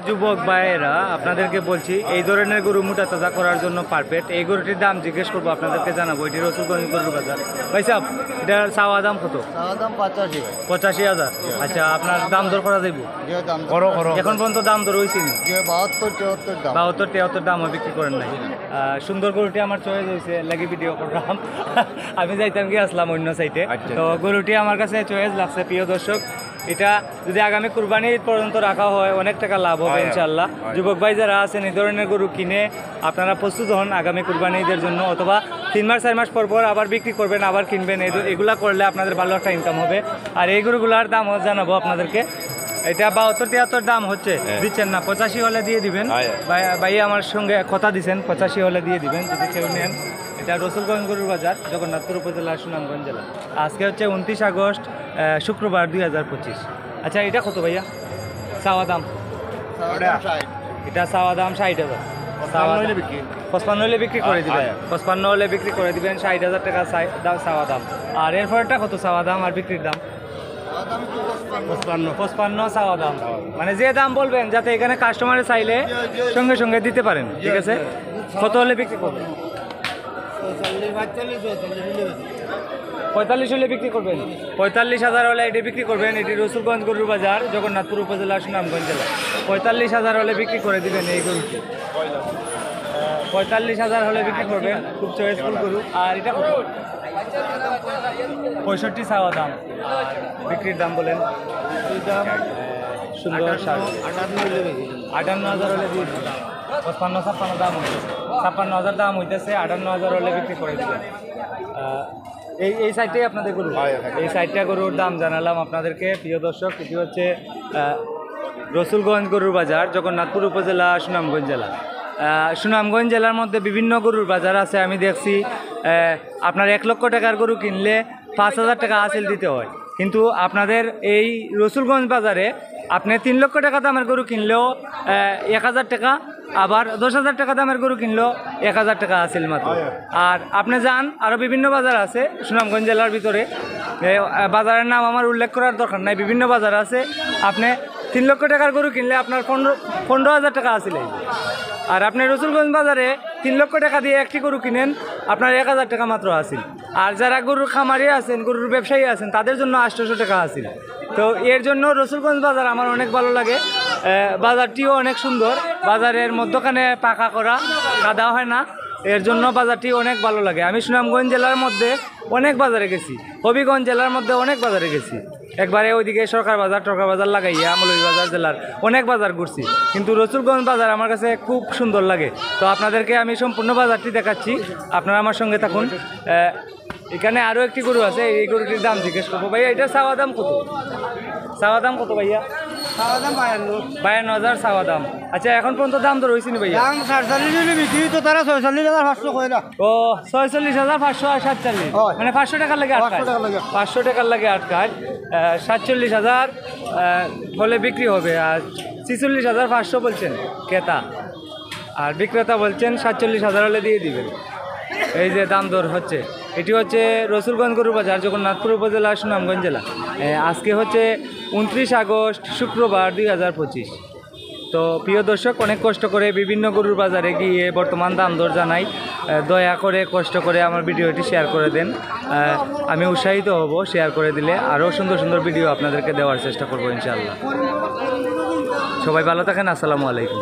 যুবক ভাইয়েরা আপনাদেরকে বলছি এই ধরনের গরু মোটা তাজা করার জন্য পারফেক্ট। এই গরুটির দাম জিজ্ঞেস করবো আপনাদেরকে জানাবো। এটি রসুলগঞ্জ গরুর বাজার। ভাই সাহেব, এটার চাওয়া দাম কত? চাওয়া দাম 85। 85,000। আচ্ছা, আপনার দাম দর করা যাইব? এখন পর্যন্ত দাম দর হয়েছে নি? 72-73 দাম। 72-73 দাম বিক্রি করেন নাই। সুন্দর গরুটি আমার চয়েস হয়েছে, লাগি ভিডিও করলাম। আমি যাইতাম কি আসলাম অন্য সাইটে, তো গরুটি আমার কাছে চয়েস লাগছে। প্রিয় দর্শক, এটা যদি আগামী কুরবানি পর্যন্ত রাখা হয় অনেক টাকা লাভ হবে ইনশাল্লাহ। যুবক ভাই যারা আছেন এই ধরনের গরু কিনে আপনারা প্রস্তুত হন আগামী কুরবানি ঈদের জন্য, অথবা 3 মাস 4 মাস পর পর আবার বিক্রি করবেন, আবার কিনবেন। এগুলা করলে আপনাদের ভালো একটা ইনকাম হবে। আর এই গরুগুলার দামও জানাবো আপনাদেরকে। এটা 72-73 দাম হচ্ছে, দিচ্ছেন না? 85 হলে দিয়ে দিবেন। ভাই আমার সঙ্গে কথা দিচ্ছেন, 85 হলে দিয়ে দিবেন যদি কেউ নেন। এটা রসুলগঞ্জ গরুর বাজার, জগন্নাথপুর উপজেলা, সুনামগঞ্জ জেলা। আজকে হচ্ছে 29 আগস্ট, শুক্রবার 2025। আচ্ছা, এটা কত ভাইয়া চাওয়া দাম? এটা চাওয়া দাম 60,000। 55 হলে বিক্রি করে দিবেন। 55 হলে বিক্রি করে দিবেন। 60,000 টাকা চাওয়া দাম। আর এরপরটা কত চাওয়া দাম আর বিক্রির দাম? 55 চাওয়া দাম। মানে যে দাম বলবেন, যাতে এখানে কাস্টমারে চাইলে সঙ্গে সঙ্গে দিতে পারেন। ঠিক আছে, কত হলে বিক্রি করবেন? 45 হলে বিক্রি করবেন। 45,000 হলে এটি বিক্রি করবেন। এটি রসুলগঞ্জ গরুর বাজার, জগন্নাথপুর উপজেলা, সুনামগঞ্জ জেলা। 45,000 হলে বিক্রি করে দিবেন এই গরুটি। 45,000 হলে বিক্রি করবেন। খুব চয়েসফুল গরু। আর এটা কত? 65 চাওয়া দাম। বিক্রির দাম বলেন? সুন্দর 58,000 হলে দিয়ে দিবেন। 55-56 দাম হইতেছে। 56,000 দাম হইতেছে। 58,000 হলে বিক্রি করে দিবেন। এই সাইডটাই আপনাদের গরু? এই সাইডটা গরুর দাম জানালাম আপনাদেরকে। প্রিয় দর্শক, এটি হচ্ছে রসুলগঞ্জ গরুর বাজার, জগন্নাথপুর উপজেলা, সুনামগঞ্জ জেলা। সুনামগঞ্জ জেলার মধ্যে বিভিন্ন গরুর বাজার আছে। আমি দেখছি আপনার 1 লক্ষ টাকার গরু কিনলে 5,000 টাকা হাসিল দিতে হয়, কিন্তু আপনাদের এই রসুলগঞ্জ বাজারে আপনি 3 লক্ষ টাকা দামের গরু কিনলেও 1,000 টাকা, আবার 10,000 টাকা দামের গরু কিনলেও 1,000 টাকা হাসিল মাত্র। আর আপনি যান, আরও বিভিন্ন বাজার আছে সুনামগঞ্জ জেলার ভিতরে। বাজারের নাম আমার উল্লেখ করার দরকার নাই, বিভিন্ন বাজার আছে। আপনি 3 লক্ষ টাকার গরু কিনলে আপনার 15,000 টাকা হাসিল। আর আপনি রসুলগঞ্জ বাজারে 3 লক্ষ টাকা দিয়ে একটি গরু কিনেন, আপনার 1,000 টাকা মাত্র হাসিল। আর যারা গরুর খামারি আছেন, গরুর ব্যবসায়ী আছেন, তাদের জন্য 800 টাকা হাসিল। তো এর জন্য রসুলগঞ্জ বাজার আমার অনেক ভালো লাগে। বাজারটিও অনেক সুন্দর। বাজারের মধ্যখানে পাকা করা, কাদা হয় না, এর জন্য বাজারটি অনেক ভালো লাগে। আমি সুনামগঞ্জ জেলার মধ্যে অনেক বাজারে গেছি, হবিগঞ্জ জেলার মধ্যে অনেক বাজারে গেছি। একবারে ওইদিকে সরকার বাজার লাগাইয়া মৌলভীবাজার জেলার অনেক বাজার ঘুরছি, কিন্তু রসুলগঞ্জ বাজার আমার কাছে খুব সুন্দর লাগে। তো আপনাদেরকে আমি সম্পূর্ণ বাজারটি দেখাচ্ছি, আপনারা আমার সঙ্গে থাকুন। এখানে আরও একটি গরু আছে, এই গরুটির দাম জিজ্ঞেস করবো। ভাইয়া, এটা চাওয়া দাম কত? চাওয়া দাম কত ভাইয়া? 52,000 চাওয়া দাম। আচ্ছা, এখন পর্যন্ত দাম তো রয়েছে নি ভাইয়া? দাম 47 বিক্রি তো তারা 46,500 কইরা। ও 46,500 আর 47, মানে 500 টাকার লাগে আটকায়। 500 টাকার লাগে আটকায়। 47,000 হলে বিক্রি হবে। আর 46,500 বলছেন ক্রেতা, আর বিক্রেতা বলছেন 47,000 হলে দিয়ে দিবেন। এই যে দাম দর হচ্ছে, এটি হচ্ছে রসুলগঞ্জ গরুর বাজার, জগন্নাথপুর উপজেলা, সুনামগঞ্জ জেলা। আজকে হচ্ছে 29 আগস্ট, শুক্রবার 2025। তো প্রিয় দর্শক, অনেক কষ্ট করে বিভিন্ন গরুর বাজারে গিয়ে বর্তমান দাম দর জানাই। দয়া করে কষ্ট করে আমার ভিডিওটি শেয়ার করে দেন, আমি উৎসাহিত হব। শেয়ার করে দিলে আরও সুন্দর সুন্দর ভিডিও আপনাদেরকে দেওয়ার চেষ্টা করবো ইনশাআল্লাহ। সবাই ভালো থাকেন। আসসালামু আলাইকুম।